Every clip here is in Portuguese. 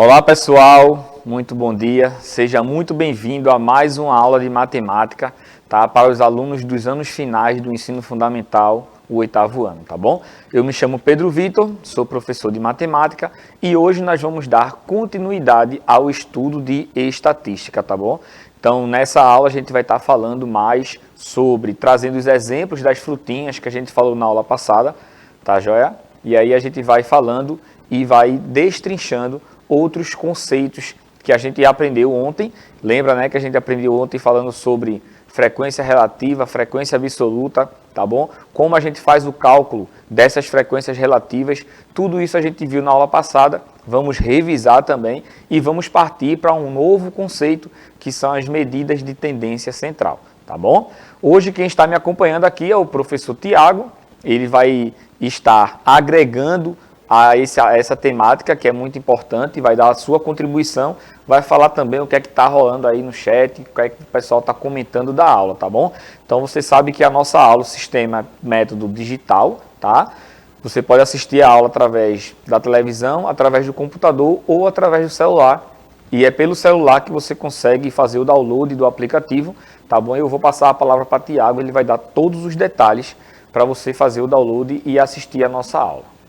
Olá pessoal, muito bom dia, seja muito bem-vindo a mais uma aula de matemática, tá? Para os alunos dos anos finais do ensino fundamental, o 8º ano, tá bom? Eu me chamo Pedro Vitor, sou professor de matemática e hoje nós vamos dar continuidade ao estudo de estatística, tá bom? Então nessa aula a gente vai estar falando mais sobre, trazendo os exemplos das frutinhas que a gente falou na aula passada, tá joia? E aí a gente vai falando e vai destrinchando outros conceitos que a gente aprendeu ontem. Lembra, né, que a gente aprendeu ontem falando sobre frequência relativa, frequência absoluta, tá bom? Como a gente faz o cálculo dessas frequências relativas, tudo isso a gente viu na aula passada. Vamos revisar também e vamos partir para um novo conceito, que são as medidas de tendência central, tá bom? Hoje quem está me acompanhando aqui é o professor Tiago. Ele vai estar agregando a essa temática que é muito importante, vai dar a sua contribuição, vai falar também o que é que está rolando aí no chat, o que é que o pessoal está comentando da aula, tá bom? Então você sabe que a nossa aula, o sistema método digital, tá? Você pode assistir a aula através da televisão, através do computador ou através do celular, e é pelo celular que você consegue fazer o download do aplicativo, tá bom? Eu vou passar a palavra para o Tiago, ele vai dar todos os detalhes para você fazer o download e assistir a nossa aula.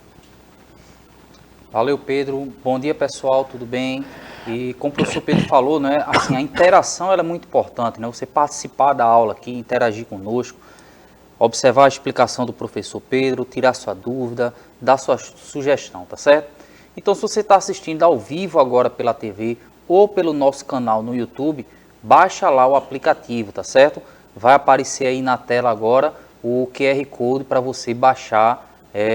Valeu, Pedro. Bom dia, pessoal, tudo bem? E como o professor Pedro falou, né, assim, a interação ela é muito importante, né? Você participar da aula aqui, interagir conosco, observar a explicação do professor Pedro, tirar sua dúvida, dar sua sugestão, tá certo? Então, se você está assistindo ao vivo agora pela TV ou pelo nosso canal no YouTube, baixa lá o aplicativo, tá certo? Vai aparecer aí na tela agora o QR Code para você baixar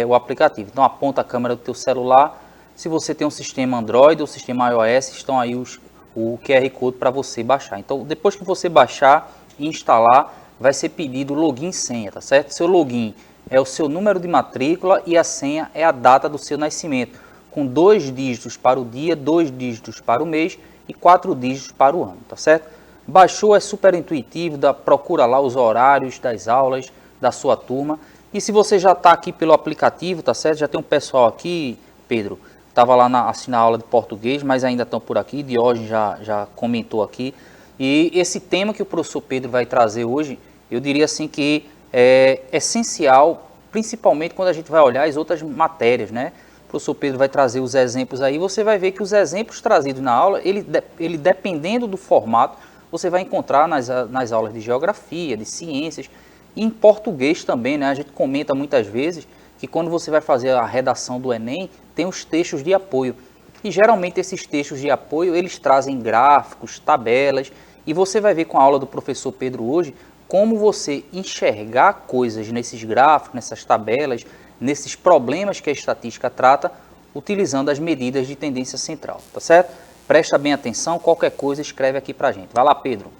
o aplicativo. Então, aponta a câmera do teu celular. Se você tem um sistema Android ou sistema iOS, estão aí o QR Code para você baixar. Então, depois que você baixar e instalar, vai ser pedido login e senha, tá certo? Seu login é o seu número de matrícula e a senha é a data do seu nascimento, com 2 dígitos para o dia, 2 dígitos para o mês e 4 dígitos para o ano, tá certo? Baixou, é super intuitivo, procura lá os horários das aulas da sua turma. E se você já está aqui pelo aplicativo, tá certo? Já tem um pessoal aqui, Pedro, estava lá assistindo a aula de português, mas ainda estão por aqui. Diogo já comentou aqui. E esse tema que o professor Pedro vai trazer hoje, eu diria assim que é essencial, principalmente quando a gente vai olhar as outras matérias, né? O professor Pedro vai trazer os exemplos aí. Você vai ver que os exemplos trazidos na aula, ele dependendo do formato, você vai encontrar nas aulas de geografia, de ciências, e em português também, né? A gente comenta muitas vezes que quando você vai fazer a redação do Enem, tem os textos de apoio. E geralmente esses textos de apoio, eles trazem gráficos, tabelas, e você vai ver com a aula do professor Pedro hoje, como você enxergar coisas nesses gráficos, nessas tabelas, nesses problemas que a estatística trata, utilizando as medidas de tendência central, tá certo? Presta bem atenção, qualquer coisa escreve aqui pra gente. Vai lá, Pedro.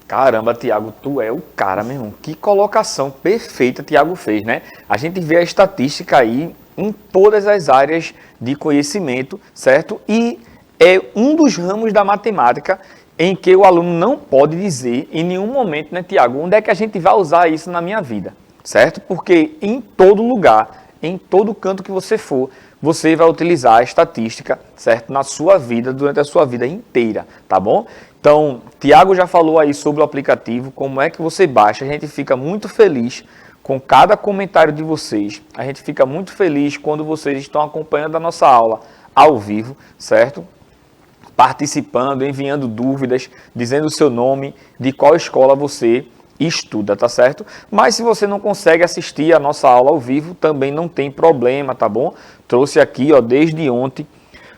Caramba, Tiago, tu é o cara, meu irmão. Que colocação perfeita Tiago fez, né? A gente vê a estatística aí em todas as áreas de conhecimento, certo? E é um dos ramos da matemática em que o aluno não pode dizer em nenhum momento, né, Tiago, onde é que a gente vai usar isso na minha vida, certo? Porque em todo lugar, em todo canto que você for, você vai utilizar a estatística, certo? Na sua vida, durante a sua vida inteira, tá bom? Então, Tiago já falou aí sobre o aplicativo, como é que você baixa. A gente fica muito feliz com cada comentário de vocês. A gente fica muito feliz quando vocês estão acompanhando a nossa aula ao vivo, certo? Participando, enviando dúvidas, dizendo o seu nome, de qual escola você estuda, tá certo? Mas se você não consegue assistir a nossa aula ao vivo, também não tem problema, tá bom? Trouxe aqui, ó, desde ontem,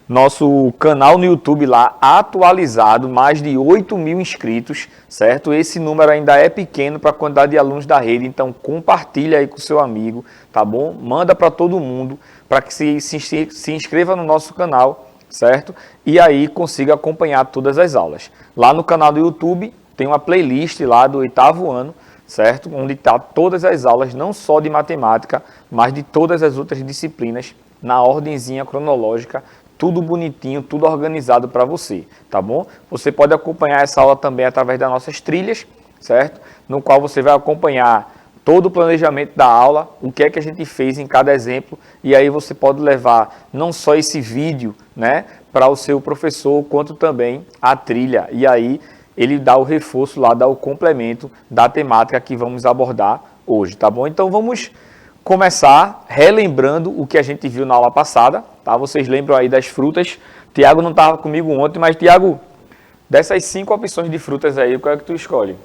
nosso canal no YouTube lá atualizado, mais de 8.000 inscritos, certo? Esse número ainda é pequeno para a quantidade de alunos da rede, então compartilha aí com o seu amigo, tá bom? Manda para todo mundo, para que se inscreva no nosso canal, certo? E aí consiga acompanhar todas as aulas. Lá no canal do YouTube tem uma playlist lá do 8º ano, certo? Onde está todas as aulas, não só de matemática, mas de todas as outras disciplinas, na ordenzinha cronológica, tudo bonitinho, tudo organizado para você, tá bom? Você pode acompanhar essa aula também através das nossas trilhas, certo? No qual você vai acompanhar todo o planejamento da aula, o que é que a gente fez em cada exemplo, e aí você pode levar não só esse vídeo, né, para o seu professor, quanto também a trilha, e aí ele dá o reforço lá, dá o complemento da temática que vamos abordar hoje, tá bom? Então vamos começar relembrando o que a gente viu na aula passada, tá? Vocês lembram aí das frutas? Tiago não estava comigo ontem, mas Tiago, dessas 5 opções de frutas aí, qual é que tu escolhe?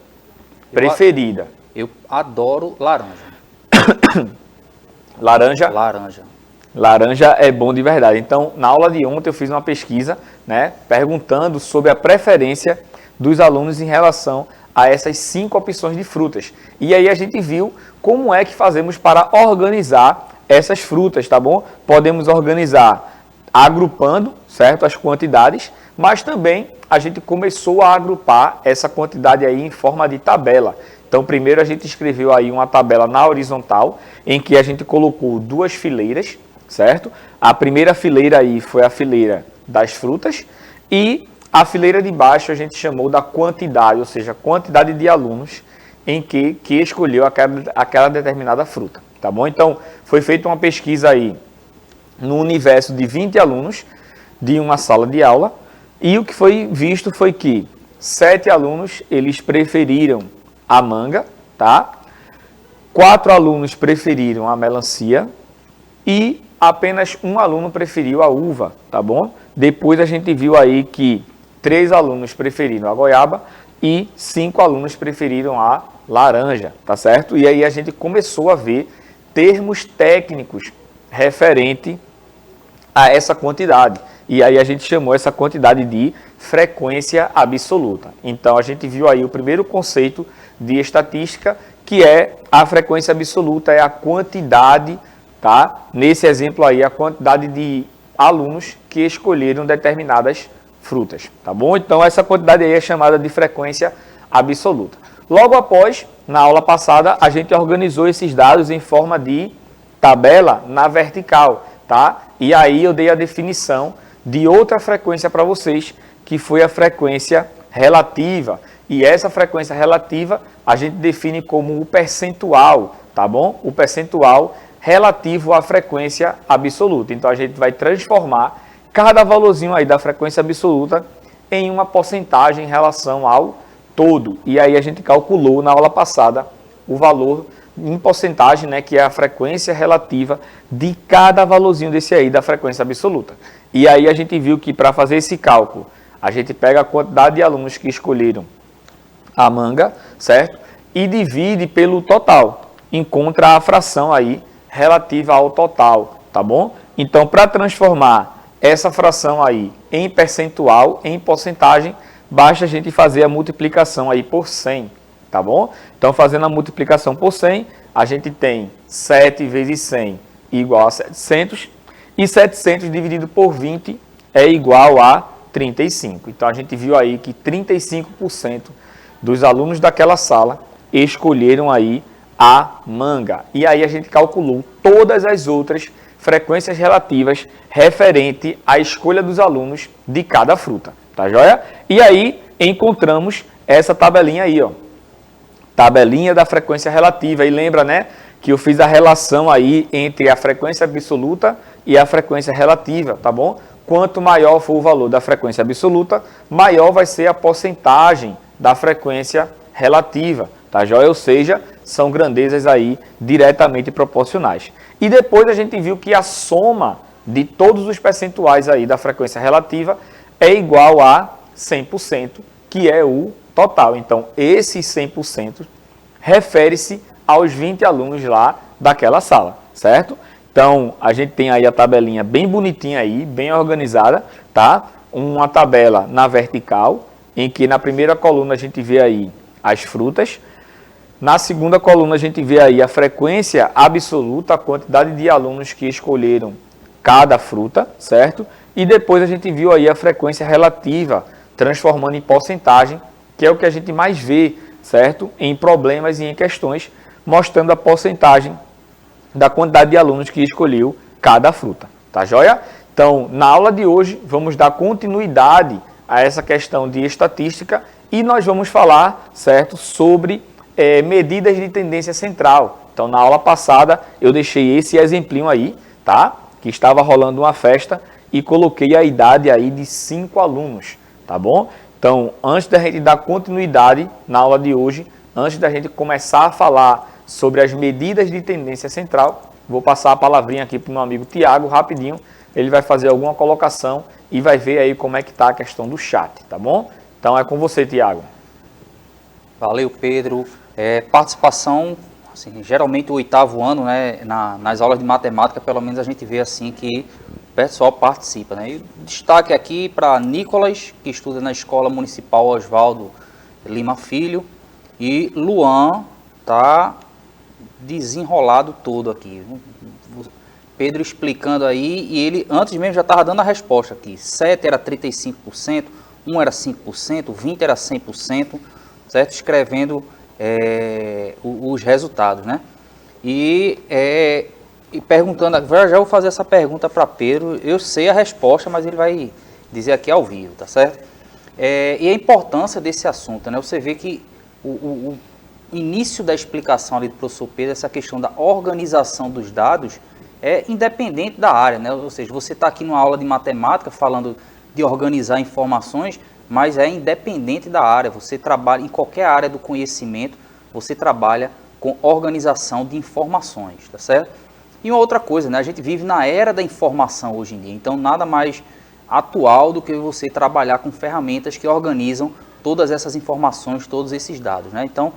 Preferida? Eu adoro laranja. Laranja? Laranja. Laranja é bom de verdade. Então, na aula de ontem eu fiz uma pesquisa, né, perguntando sobre a preferência dos alunos em relação a essas 5 opções de frutas. E aí a gente viu como é que fazemos para organizar essas frutas, tá bom? Podemos organizar agrupando, certo, as quantidades, mas também a gente começou a agrupar essa quantidade aí em forma de tabela. Então, primeiro a gente escreveu aí uma tabela na horizontal, em que a gente colocou 2 fileiras, certo? A primeira fileira aí foi a fileira das frutas e a fileira de baixo a gente chamou da quantidade, ou seja, quantidade de alunos em que escolheu aquela determinada fruta, tá bom? Então, foi feita uma pesquisa aí no universo de 20 alunos de uma sala de aula e o que foi visto foi que 7 alunos, eles preferiram a manga, tá? 4 alunos preferiram a melancia e apenas um aluno preferiu a uva, tá bom? Depois a gente viu aí que 3 alunos preferiram a goiaba e 5 alunos preferiram a laranja, tá certo? E aí a gente começou a ver termos técnicos referente a essa quantidade. E aí a gente chamou essa quantidade de frequência absoluta. Então a gente viu aí o primeiro conceito de estatística, que é a frequência absoluta, é a quantidade, tá? Nesse exemplo aí, a quantidade de alunos que escolheram determinadas frutas, tá bom? Então essa quantidade aí é chamada de frequência absoluta. Logo após, na aula passada, a gente organizou esses dados em forma de tabela na vertical, tá? E aí eu dei a definição de outra frequência para vocês, que foi a frequência relativa. E essa frequência relativa a gente define como o percentual, tá bom? O percentual relativo à frequência absoluta. Então a gente vai transformar cada valorzinho aí da frequência absoluta em uma porcentagem em relação ao todo. E aí a gente calculou na aula passada o valor em porcentagem, né, que é a frequência relativa de cada valorzinho desse aí da frequência absoluta. E aí a gente viu que para fazer esse cálculo, a gente pega a quantidade de alunos que escolheram a manga, certo? E divide pelo total. Encontra a fração aí relativa ao total, tá bom? Então, para transformar essa fração aí em percentual, em porcentagem, basta a gente fazer a multiplicação aí por 100, tá bom? Então, fazendo a multiplicação por 100, a gente tem 7 vezes 100 igual a 700, e 700 dividido por 20 é igual a 35. Então, a gente viu aí que 35% dos alunos daquela sala escolheram aí a manga. E aí a gente calculou todas as outras frequências relativas referente à escolha dos alunos de cada fruta, tá joia? E aí encontramos essa tabelinha aí, ó. Tabelinha da frequência relativa. E lembra, né, que eu fiz a relação aí entre a frequência absoluta e a frequência relativa, tá bom? Quanto maior for o valor da frequência absoluta, maior vai ser a porcentagem da frequência relativa, tá joia? Ou seja, são grandezas aí diretamente proporcionais. E depois a gente viu que a soma de todos os percentuais aí da frequência relativa é igual a 100%, que é o total. Então, esse 100% refere-se aos 20 alunos lá daquela sala, certo? Então, a gente tem aí a tabelinha bem bonitinha aí, bem organizada, tá? Uma tabela na vertical, em que na primeira coluna a gente vê aí as frutas. Na segunda coluna a gente vê aí a frequência absoluta, a quantidade de alunos que escolheram cada fruta, certo? E depois a gente viu aí a frequência relativa, transformando em porcentagem, que é o que a gente mais vê, certo? Em problemas e em questões, mostrando a porcentagem da quantidade de alunos que escolheu cada fruta, tá joia? Então, na aula de hoje, vamos dar continuidade a essa questão de estatística e nós vamos falar, certo, sobre medidas de tendência central. Então, na aula passada, eu deixei esse exemplinho aí, tá? Que estava rolando uma festa e coloquei a idade aí de 5 alunos, tá bom? Então, antes da gente dar continuidade na aula de hoje, antes da gente começar a falar sobre as medidas de tendência central, vou passar a palavrinha aqui para o meu amigo Tiago, rapidinho. Ele vai fazer alguma colocação e vai ver aí como é que está a questão do chat, tá bom? Então, é com você, Tiago. Valeu, Pedro. Participação, assim, geralmente o 8º ano, né, nas aulas de matemática, pelo menos a gente vê assim que o pessoal participa, né? E destaque aqui para Nicolas, que estuda na Escola Municipal Oswaldo Lima Filho, e Luan tá desenrolado todo aqui. Pedro explicando aí, e ele antes mesmo já estava dando a resposta aqui. 7 era 35%, 1 era 5%, 20 era 100%, certo? Escrevendo os resultados, né? E perguntando, já vou fazer essa pergunta para Pedro. Eu sei a resposta, mas ele vai dizer aqui ao vivo, tá certo? E a importância desse assunto, né? Você vê que o início da explicação ali do professor Pedro, essa questão da organização dos dados, é independente da área, né? Ou seja, você está aqui numa aula de matemática falando de organizar informações, mas é independente da área. Você trabalha em qualquer área do conhecimento, você trabalha com organização de informações, tá certo? E uma outra coisa, né? A gente vive na era da informação hoje em dia, então nada mais atual do que você trabalhar com ferramentas que organizam todas essas informações, todos esses dados, né? Então,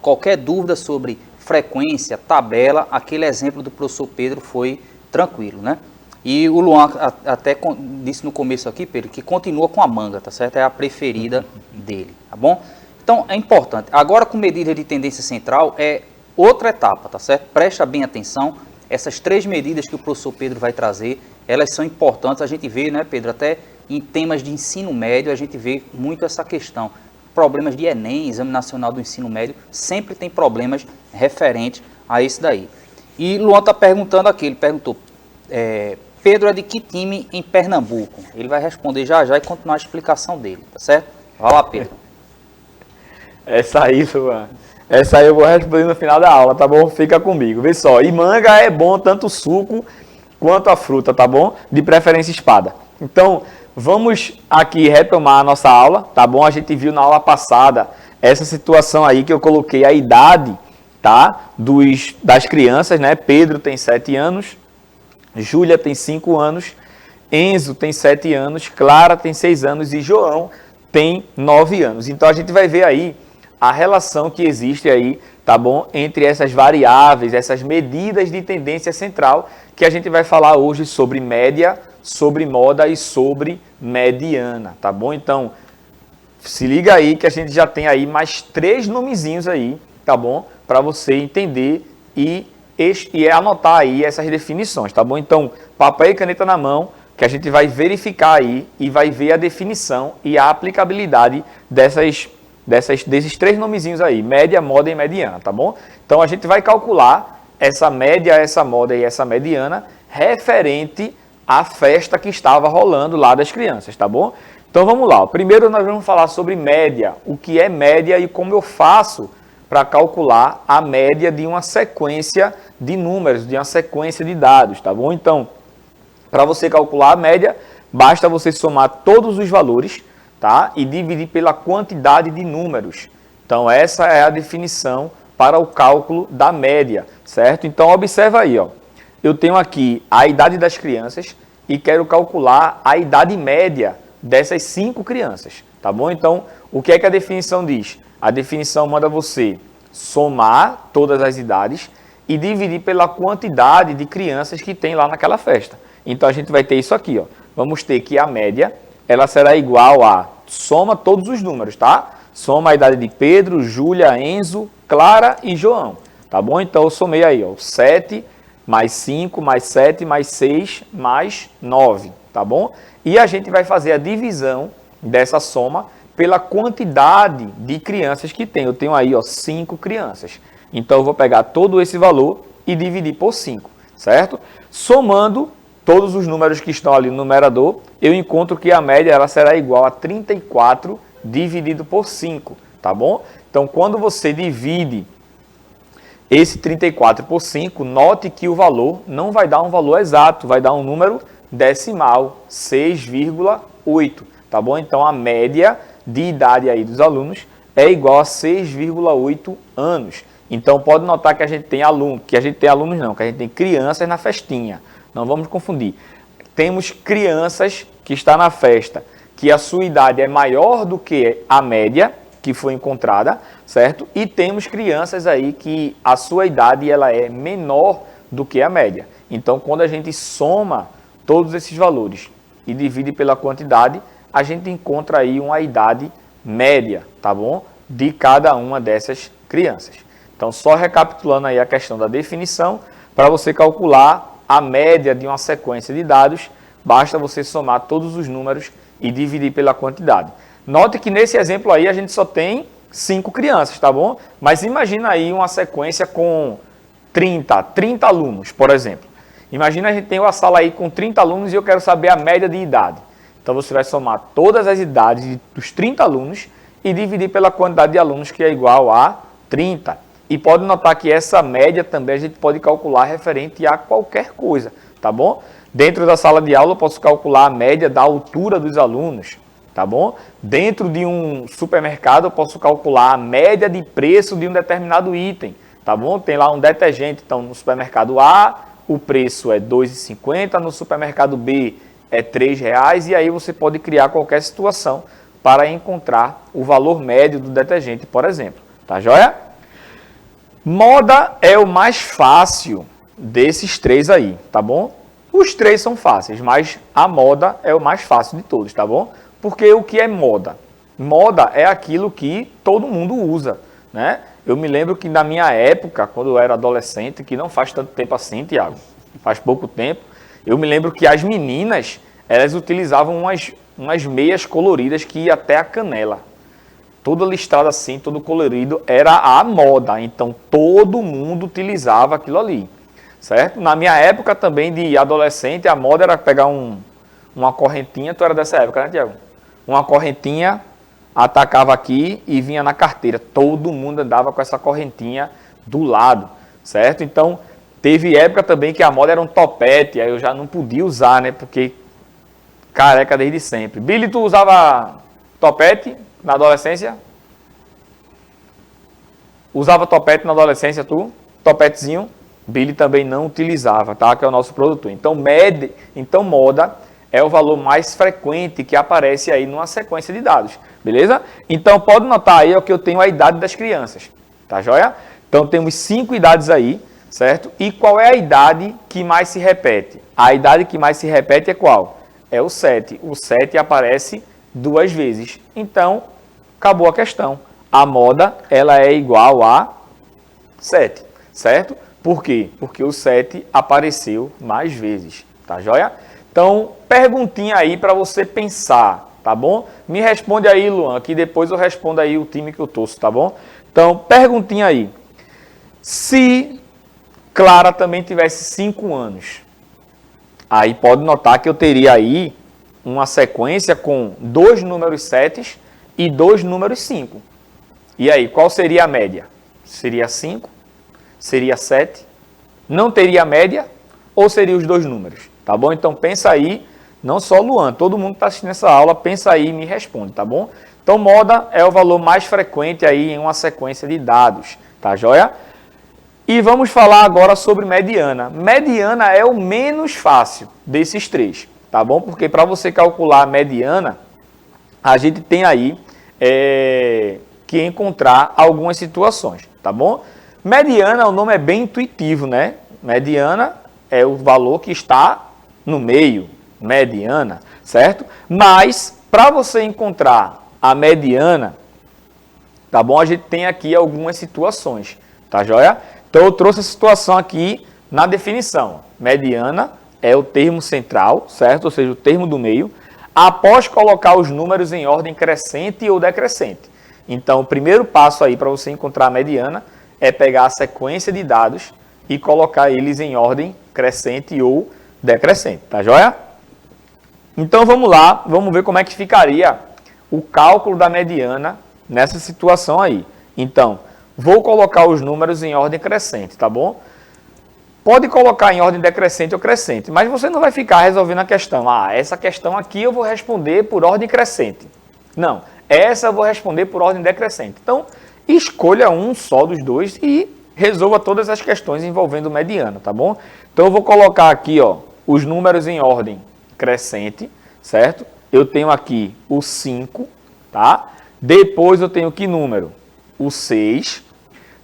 qualquer dúvida sobre frequência, tabela, aquele exemplo do professor Pedro foi tranquilo, né? E o Luan até disse no começo aqui, Pedro, que continua com a manga, tá certo? É a preferida dele, tá bom? Então, é importante. Agora, com medida de tendência central, é outra etapa, tá certo? Presta bem atenção. Essas 3 medidas que o professor Pedro vai trazer, elas são importantes. A gente vê, né, Pedro, até em temas de ensino médio, a gente vê muito essa questão. Problemas de Enem, Exame Nacional do Ensino Médio, sempre tem problemas referentes a isso daí. E Luan está perguntando aqui, ele perguntou, Pedro é de que time em Pernambuco? Ele vai responder já já e continuar a explicação dele, tá certo? Vai lá, Pedro. Essa aí, Luan. Essa aí eu vou responder no final da aula, tá bom? Fica comigo. Vê só, e manga é bom tanto o suco quanto a fruta, tá bom? De preferência espada. Então, vamos aqui retomar a nossa aula, tá bom? A gente viu na aula passada essa situação aí que eu coloquei a idade, tá? Das crianças, né? Pedro tem 7 anos, Júlia tem 5 anos, Enzo tem 7 anos, Clara tem 6 anos e João tem 9 anos. Então, a gente vai ver aí a relação que existe aí, tá bom? Entre essas variáveis, essas medidas de tendência central, que a gente vai falar hoje sobre média, sobre moda e sobre mediana, tá bom? Então, se liga aí que a gente já tem aí mais 3 nomezinhos aí, tá bom? Para você entender e anotar aí essas definições, tá bom? Então, papel e caneta na mão, que a gente vai verificar aí e vai ver a definição e a aplicabilidade desses 3 nomezinhos aí, média, moda e mediana, tá bom? Então, a gente vai calcular essa média, essa moda e essa mediana referente à festa que estava rolando lá das crianças, tá bom? Então, vamos lá. Primeiro, nós vamos falar sobre média, o que é média e como eu faço para calcular a média de uma sequência de números, de uma sequência de dados, tá bom? Então, para você calcular a média, basta você somar todos os valores, tá? E dividir pela quantidade de números. Então, essa é a definição para o cálculo da média, certo? Então, observa aí, ó. Eu tenho aqui a idade das crianças e quero calcular a idade média dessas 5 crianças, tá bom? Então, o que é que a definição diz? A definição manda você somar todas as idades e dividir pela quantidade de crianças que tem lá naquela festa. Então, a gente vai ter isso aqui, ó. Vamos ter que a média, ela será igual a soma todos os números, tá? Soma a idade de Pedro, Júlia, Enzo, Clara e João, tá bom? Então, eu somei aí, ó, 7 mais 5, mais 7, mais 6, mais 9, tá bom? E a gente vai fazer a divisão dessa soma pela quantidade de crianças que tem. Eu tenho aí, ó, 5 crianças. Então, eu vou pegar todo esse valor e dividir por 5, certo? Somando todos os números que estão ali no numerador, eu encontro que a média ela será igual a 34 dividido por 5, tá bom? Então, quando você divide esse 34 por 5, note que o valor não vai dar um valor exato, vai dar um número decimal, 6,8, tá bom? Então, a média de idade aí dos alunos é igual a 6,8 anos. Então, pode notar que a gente tem alunos, que a gente tem crianças na festinha. Não vamos confundir. Temos crianças que estão na festa, que a sua idade é maior do que a média que foi encontrada, certo? E temos crianças aí que a sua idade ela é menor do que a média. Então, quando a gente soma todos esses valores e divide pela quantidade, a gente encontra aí uma idade média, tá bom? De cada uma dessas crianças. Então, só recapitulando aí a questão da definição, para você calcular a média de uma sequência de dados, basta você somar todos os números e dividir pela quantidade. Note que nesse exemplo aí a gente só tem 5 crianças, tá bom? Mas imagina aí uma sequência com 30 alunos, por exemplo. Imagina a gente tem uma sala aí com 30 alunos e eu quero saber a média de idade. Então você vai somar todas as idades dos 30 alunos e dividir pela quantidade de alunos, que é igual a 30. E pode notar que essa média também a gente pode calcular referente a qualquer coisa, tá bom? Dentro da sala de aula eu posso calcular a média da altura dos alunos, tá bom? Dentro de um supermercado eu posso calcular a média de preço de um determinado item, tá bom? Tem lá um detergente, então no supermercado A o preço é R$ 2,50, no supermercado B é R$ 3,00 e aí você pode criar qualquer situação para encontrar o valor médio do detergente, por exemplo, tá joia? Moda é o mais fácil desses três aí, tá bom? Os três são fáceis, mas a moda é o mais fácil de todos, tá bom? Porque o que é moda? Moda é aquilo que todo mundo usa, né? Eu me lembro que na minha época, quando eu era adolescente, que não faz tanto tempo assim, Tiago, faz pouco tempo, eu me lembro que as meninas, elas utilizavam umas meias coloridas que ia até a canela. Todo listrado assim, todo colorido, era a moda. Então, todo mundo utilizava aquilo ali, certo? Na minha época também de adolescente, a moda era pegar uma correntinha. Tu era dessa época, né, Tiago? Uma correntinha, atacava aqui e vinha na carteira. Todo mundo andava com essa correntinha do lado, certo? Então, teve época também que a moda era um topete, aí eu já não podia usar, né? Porque careca desde sempre. Billy, tu usava topete na adolescência? Usava topete na adolescência, tu? Topetezinho? Billy também não utilizava, tá? Que é o nosso produtor. Então, moda é o valor mais frequente que aparece aí numa sequência de dados, beleza? Então, pode notar aí que eu tenho a idade das crianças, tá joia? Então, temos 5 idades aí, certo? E qual é a idade que mais se repete? A idade que mais se repete é qual? É o 7. O 7 aparece 2 vezes. Então, acabou a questão. A moda, ela é igual a 7, certo? Por quê? Porque o 7 apareceu mais vezes, tá joia? Então, perguntinha aí para você pensar, tá bom? Me responde aí, Luan, que depois eu respondo aí o time que eu torço, tá bom? Então, perguntinha aí. Se Clara também tivesse 5 anos, aí pode notar que eu teria aí uma sequência com 2 números 7 e 2 números 5. E aí, qual seria a média? Seria 5? Seria 7? Não teria média? Ou seria os 2 números? Tá bom? Então, pensa aí, não só Luan, todo mundo que está assistindo essa aula, pensa aí e me responde, tá bom? Então, moda é o valor mais frequente aí em uma sequência de dados, tá joia? E vamos falar agora sobre mediana. Mediana é o menos fácil desses três, tá bom? Porque para você calcular a mediana, a gente tem aí que encontrar algumas situações, tá bom? Mediana, o nome é bem intuitivo, né? Mediana é o valor que está no meio, mediana, certo? Mas, para você encontrar a mediana, tá bom? A gente tem aqui algumas situações, tá joia? Então, eu trouxe a situação aqui na definição. Mediana é o termo central, certo? Ou seja, o termo do meio, após colocar os números em ordem crescente ou decrescente. Então, o primeiro passo aí para você encontrar a mediana é pegar a sequência de dados e colocar eles em ordem crescente ou decrescente, tá joia? Então, vamos lá, vamos ver como é que ficaria o cálculo da mediana nessa situação aí. Então, vou colocar os números em ordem crescente, tá bom? Pode colocar em ordem decrescente ou crescente, mas você não vai ficar resolvendo a questão. Essa questão aqui eu vou responder por ordem crescente. Não, essa eu vou responder por ordem decrescente. Então, escolha um só dos dois e resolva todas as questões envolvendo mediana, tá bom? Então, eu vou colocar aqui, ó, os números em ordem crescente, certo? Eu tenho aqui o 5, tá? Depois eu tenho que número? O 6.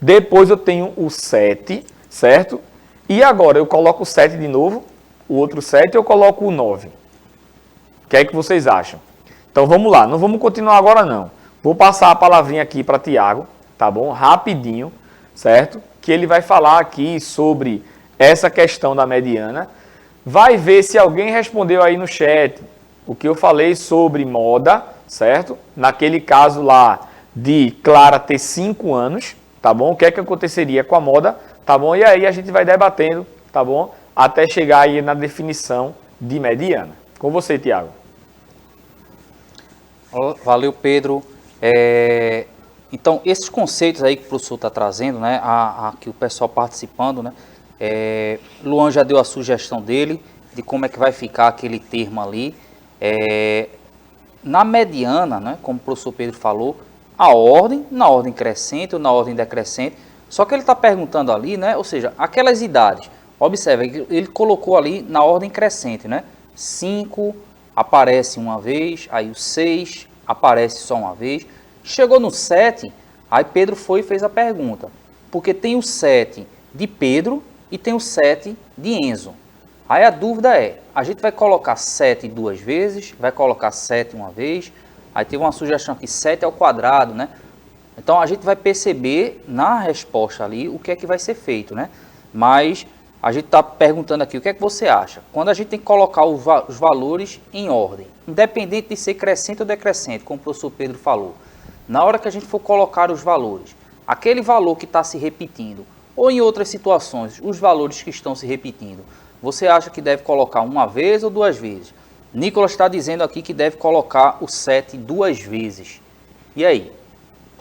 Depois eu tenho o 7, certo? E agora eu coloco o 7 de novo, o outro 7 eu coloco o 9. O que é que vocês acham? Então vamos lá, não vamos continuar agora não. Vou passar a palavrinha aqui para Tiago, tá bom? Rapidinho, certo? Que ele vai falar aqui sobre essa questão da mediana. Vai ver se alguém respondeu aí no chat o que eu falei sobre moda, certo? Naquele caso lá de Clara ter 5 anos, tá bom? O que é que aconteceria com a moda, tá bom? E aí a gente vai debatendo, tá bom? Até chegar aí na definição de mediana. Com você, Tiago. Valeu, Pedro. Então, esses conceitos aí que o professor está trazendo, né? Aqui o pessoal participando, né? Luan já deu a sugestão dele de como é que vai ficar aquele termo ali. Na mediana, né? Como o professor Pedro falou, a ordem, na ordem crescente ou na ordem decrescente. Só que ele está perguntando ali, né? Ou seja, aquelas idades. Observe, ele colocou ali na ordem crescente, né? 5 aparece uma vez, aí o 6 aparece só uma vez. Chegou no 7, aí Pedro foi e fez a pergunta. Porque tem o 7 de Pedro e tem o 7 de Enzo. Aí a dúvida é, a gente vai colocar 7 duas vezes, vai colocar 7 uma vez. Aí teve uma sugestão aqui, 7 ao quadrado, né? Então a gente vai perceber na resposta ali o que é que vai ser feito, né? Mas a gente está perguntando aqui, o que é que você acha? Quando a gente tem que colocar os valores em ordem, independente de ser crescente ou decrescente, como o professor Pedro falou, na hora que a gente for colocar os valores, aquele valor que está se repetindo, ou em outras situações, os valores que estão se repetindo, você acha que deve colocar uma vez ou duas vezes? Nicolas está dizendo aqui que deve colocar o 7 duas vezes. E aí?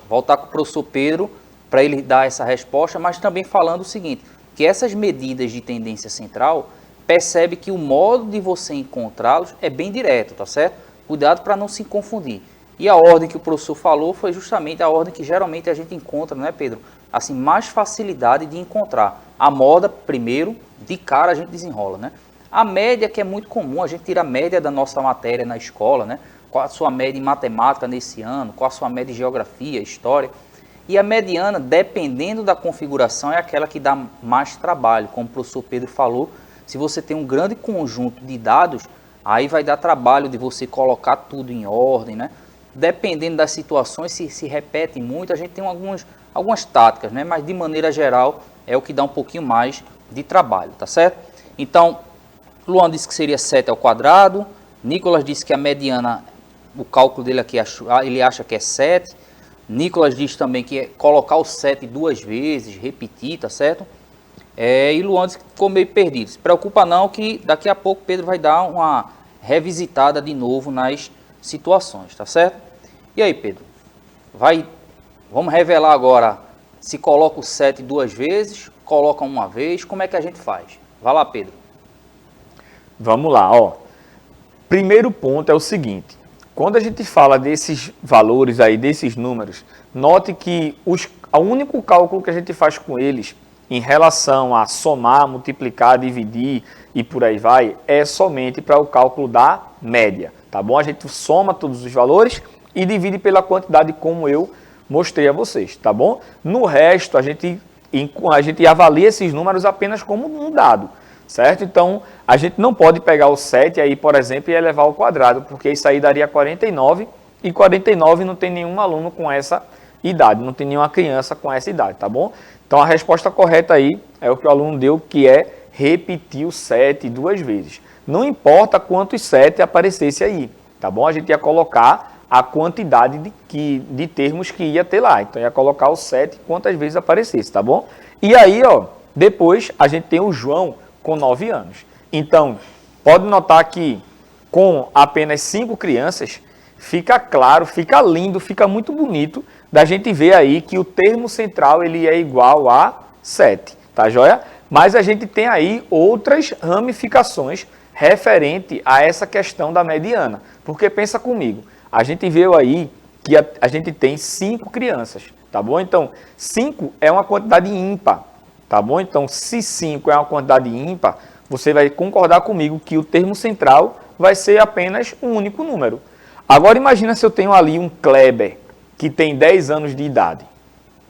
Voltar com o professor Pedro para ele dar essa resposta, mas também falando o seguinte, que essas medidas de tendência central, percebe que o modo de você encontrá-los é bem direto, tá certo? Cuidado para não se confundir. E a ordem que o professor falou foi justamente a ordem que geralmente a gente encontra, né, Pedro? Assim, mais facilidade de encontrar. A moda, primeiro, de cara a gente desenrola, né? A média, que é muito comum, a gente tira a média da nossa matéria na escola, né? Qual a sua média em matemática nesse ano, qual a sua média em geografia, história. E a mediana, dependendo da configuração, é aquela que dá mais trabalho. Como o professor Pedro falou, se você tem um grande conjunto de dados, aí vai dar trabalho de você colocar tudo em ordem, né? Dependendo das situações, se repete muito, a gente tem algumas táticas, né? Mas de maneira geral, é o que dá um pouquinho mais de trabalho, tá certo? Então, Luan disse que seria 7 ao quadrado, Nicolas disse que a mediana, o cálculo dele aqui, ele acha que é 7, Nicolas diz também que é colocar o 7 duas vezes, repetir, tá certo? E Luan disse que ficou meio perdido. Se preocupa não que daqui a pouco Pedro vai dar uma revisitada de novo nas situações, tá certo? E aí, Pedro? Vamos revelar agora se coloca o 7 duas vezes, coloca uma vez, como é que a gente faz? Vai lá, Pedro. Vamos lá, ó. Primeiro ponto é o seguinte. Quando a gente fala desses valores aí, desses números, note que o único cálculo que a gente faz com eles em relação a somar, multiplicar, dividir e por aí vai, é somente para o cálculo da média, tá bom? A gente soma todos os valores e divide pela quantidade como eu mostrei a vocês, tá bom? No resto, a gente avalia esses números apenas como um dado, certo? Então, a gente não pode pegar o 7 aí, por exemplo, e elevar ao quadrado, porque isso aí daria 49, e 49 não tem nenhum aluno com essa idade, não tem nenhuma criança com essa idade, tá bom? Então, a resposta correta aí é o que o aluno deu, que é repetir o 7 duas vezes. Não importa quantos 7 aparecesse aí, tá bom? A gente ia colocar a quantidade de termos que ia ter lá. Então, ia colocar o 7 quantas vezes aparecesse, tá bom? E aí, ó, depois a gente tem o João com 9 anos. Então, pode notar que com apenas 5 crianças, fica claro, fica lindo, fica muito bonito da gente ver aí que o termo central ele é igual a 7, tá joia? Mas a gente tem aí outras ramificações referente a essa questão da mediana. Porque pensa comigo, a gente viu aí que a gente tem 5 crianças, tá bom? Então, 5 é uma quantidade ímpar, tá bom? Então, se 5 é uma quantidade ímpar, você vai concordar comigo que o termo central vai ser apenas um único número. Agora, imagina se eu tenho ali um Kleber, que tem 10 anos de idade,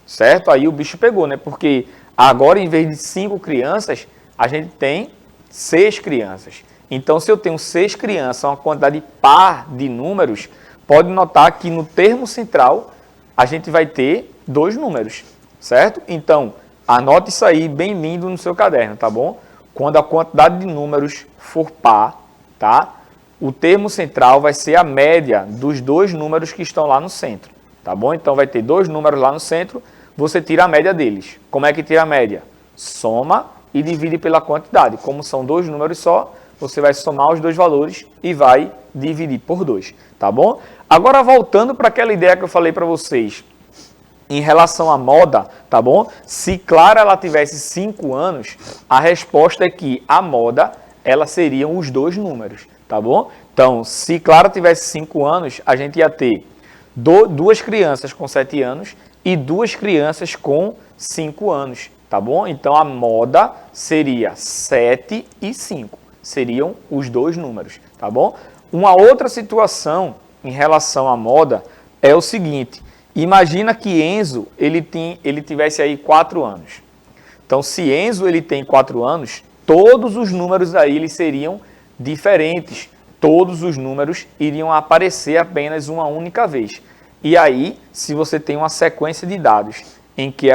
certo? Aí o bicho pegou, né? Porque agora, em vez de 5 crianças, a gente tem 6 crianças. Então, se eu tenho 6 crianças, uma quantidade par de números, pode notar que no termo central, a gente vai ter 2 números, certo? Então, anote isso aí bem lindo no seu caderno, tá bom? Quando a quantidade de números for par, tá? O termo central vai ser a média dos 2 números que estão lá no centro, tá bom? Então, vai ter 2 números lá no centro, você tira a média deles. Como é que tira a média? Soma e divide pela quantidade. Como são 2 números só, você vai somar os 2 valores e vai dividir por 2, tá bom? Agora, voltando para aquela ideia que eu falei para vocês, em relação à moda, tá bom? Se Clara ela tivesse 5 anos, a resposta é que a moda, ela seriam os 2 números, tá bom? Então, se Clara tivesse 5 anos, a gente ia ter 2 crianças com 7 anos e 2 crianças com 5 anos, tá bom? Então, a moda seria 7 e 5, seriam os 2 números, tá bom? Uma outra situação em relação à moda é o seguinte, imagina que Enzo ele tivesse aí 4 anos. Então, se Enzo ele tem 4 anos, todos os números aí eles seriam diferentes. Todos os números iriam aparecer apenas uma única vez. E aí, se você tem uma sequência de dados em que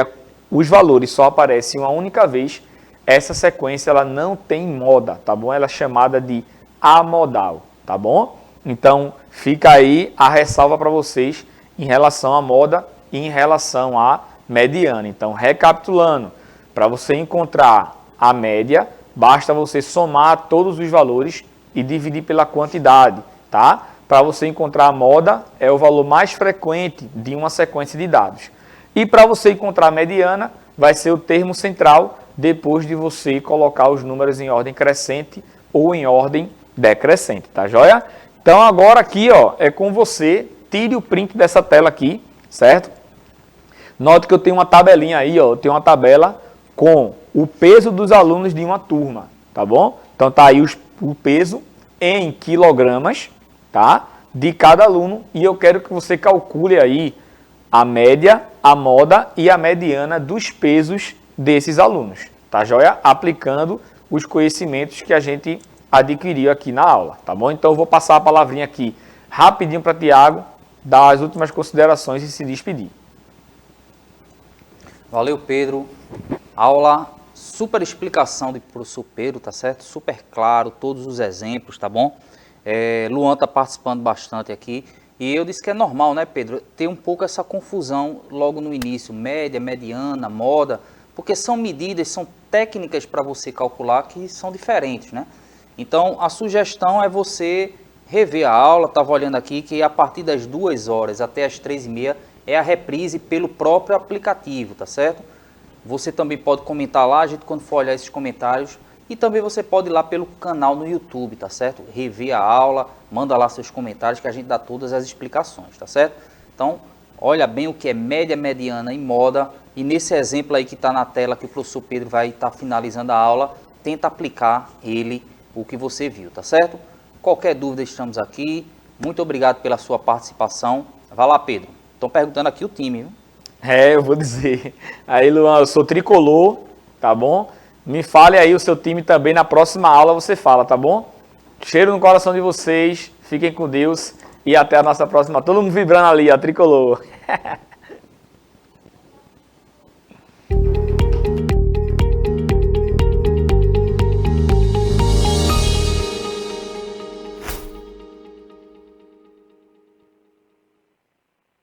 os valores só aparecem uma única vez, essa sequência ela não tem moda, tá bom? Ela é chamada de amodal, tá bom? Então, fica aí a ressalva para vocês em relação à moda e em relação à mediana. Então, recapitulando, para você encontrar a média, basta você somar todos os valores e dividir pela quantidade, tá? Para você encontrar a moda, é o valor mais frequente de uma sequência de dados. E para você encontrar a mediana, vai ser o termo central, depois de você colocar os números em ordem crescente ou em ordem decrescente, tá joia? Então agora aqui, ó, é com você, tire o print dessa tela aqui, certo? Note que eu tenho uma tabelinha aí, ó, eu tenho uma tabela com o peso dos alunos de uma turma, tá bom? Então tá aí o peso em quilogramas, tá? De cada aluno, e eu quero que você calcule aí a média, a moda e a mediana dos pesos desses alunos, tá joia? Aplicando os conhecimentos que a gente adquiriu aqui na aula, tá bom? Então eu vou passar a palavrinha aqui rapidinho para Tiago, dar as últimas considerações e se despedir. Valeu, Pedro. Aula, super explicação do professor Pedro, tá certo? Super claro, todos os exemplos, tá bom? Luan tá participando bastante aqui. E eu disse que é normal, né, Pedro? Ter um pouco essa confusão logo no início, média, mediana, moda, porque são medidas, são técnicas para você calcular que são diferentes, né? Então, a sugestão é você rever a aula, estava olhando aqui, que a partir das 2 horas até as 3h30 é a reprise pelo próprio aplicativo, tá certo? Você também pode comentar lá, a gente quando for olhar esses comentários, e também você pode ir lá pelo canal no YouTube, tá certo? Rever a aula, manda lá seus comentários que a gente dá todas as explicações, tá certo? Então, olha bem o que é média, mediana e moda, e nesse exemplo aí que está na tela, que o professor Pedro vai estar finalizando a aula, tenta aplicar o que você viu, tá certo? Qualquer dúvida, estamos aqui. Muito obrigado pela sua participação. Vai lá, Pedro. Estão perguntando aqui o time, viu? Eu vou dizer. Aí, Luan, eu sou tricolor, tá bom? Me fale aí o seu time também, na próxima aula você fala, tá bom? Cheiro no coração de vocês, fiquem com Deus e até a nossa próxima. Todo mundo vibrando ali, a tricolor.